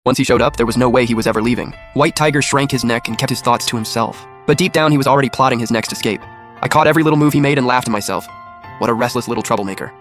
Once he showed up, there was no way he was ever leaving. White Tiger shrank his neck and kept his thoughts to himself. But deep down, he was already plotting his next escape. I caught every little move he made and laughed to myself. What a restless little troublemaker.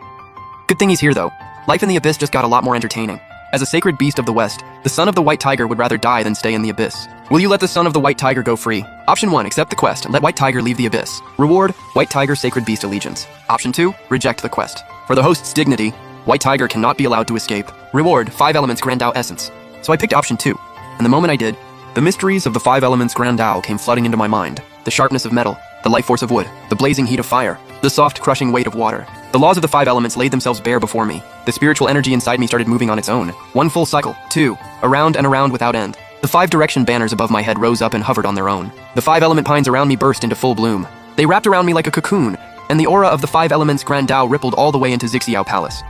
Good thing he's here, though. Life in the Abyss just got a lot more entertaining. As a sacred beast of the West, the son of the White Tiger would rather die than stay in the Abyss. Will you let the son of the White Tiger go free? Option 1, accept the quest. Let White Tiger leave the Abyss. Reward, White Tiger Sacred Beast Allegiance. Option 2, reject the quest. For the host's dignity, White Tiger cannot be allowed to escape. Reward, 5 Elements Grandao Essence. So I picked option 2. And the moment I did, the mysteries of the 5 Elements Grandao came flooding into my mind. The sharpness of metal, the life force of wood, the blazing heat of fire, the soft crushing weight of water. The laws of the 5 elements laid themselves bare before me. The spiritual energy inside me started moving on its own. 1 full cycle, 2, around and around without end. The 5 direction banners above my head rose up and hovered on their own. The 5 element pines around me burst into full bloom. They wrapped around me like a cocoon, and the aura of the 5 elements Grandao rippled all the way into Zixiao Palace.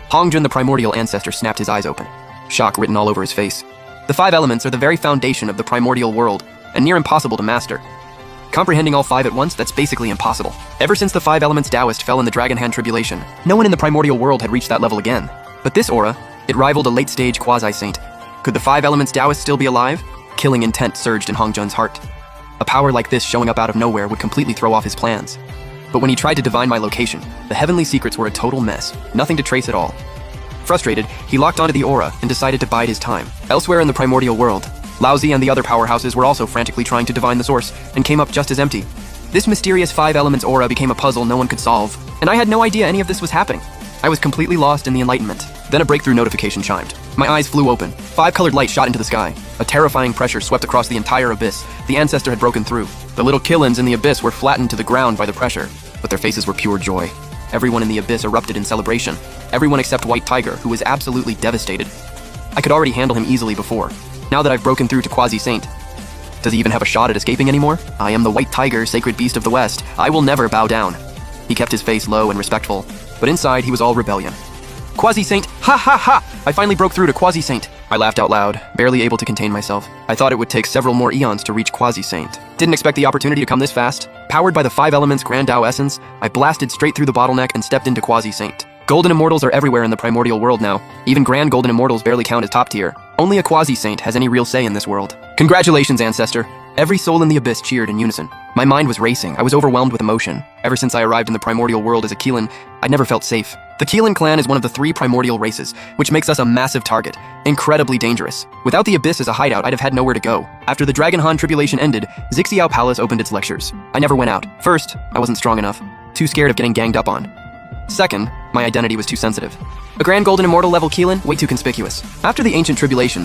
Hongjun, the primordial ancestor, snapped his eyes open, shock written all over his face. The 5 elements are the very foundation of the primordial world, and near impossible to master. Comprehending all 5 at once, that's basically impossible. Ever since the 5 elements Taoist fell in the Dragon Hand tribulation, no one in the primordial world had reached that level again. But this aura, it rivaled a late-stage quasi-saint. Could the 5 elements Taoist still be alive? Killing intent surged in Hongjun's heart. A power like this showing up out of nowhere would completely throw off his plans. But when he tried to divine my location, the heavenly secrets were a total mess, nothing to trace at all. Frustrated, he locked onto the aura and decided to bide his time. Elsewhere in the primordial world, Laozi and the other powerhouses were also frantically trying to divine the source, and came up just as empty. This mysterious 5 elements aura became a puzzle no one could solve, and I had no idea any of this was happening. I was completely lost in the enlightenment. Then a breakthrough notification chimed. My eyes flew open. 5 colored lights shot into the sky. A terrifying pressure swept across the entire abyss. The ancestor had broken through. The little Killins in the abyss were flattened to the ground by the pressure, but their faces were pure joy. Everyone in the abyss erupted in celebration. Everyone except White Tiger, who was absolutely devastated. I could already handle him easily before. Now that I've broken through to Quasi-Saint, does he even have a shot at escaping anymore? I am the White Tiger, sacred beast of the West. I will never bow down. He kept his face low and respectful, but inside he was all rebellion. Quasi-Saint, ha ha ha! I finally broke through to Quasi-Saint. I laughed out loud, barely able to contain myself. I thought it would take several more eons to reach Quasi-Saint. Didn't expect the opportunity to come this fast. Powered by the 5 elements Grandao essence, I blasted straight through the bottleneck and stepped into Quasi-Saint. Golden Immortals are everywhere in the primordial world now. Even Grand Golden Immortals barely count as top tier. Only a Quasi-Saint has any real say in this world. Congratulations, Ancestor. Every soul in the abyss cheered in unison. My mind was racing. I was overwhelmed with emotion. Ever since I arrived in the primordial world as a Keelan, I'd never felt safe. The Keelan clan is one of the 3 primordial races, which makes us a massive target. Incredibly dangerous. Without the abyss as a hideout, I'd have had nowhere to go. After the Dragon Han tribulation ended, Zixiao Palace opened its lectures. I never went out. First, I wasn't strong enough. Too scared of getting ganged up on. Second, my identity was too sensitive. A Grand Golden Immortal level Keelan, way too conspicuous. After the ancient tribulations,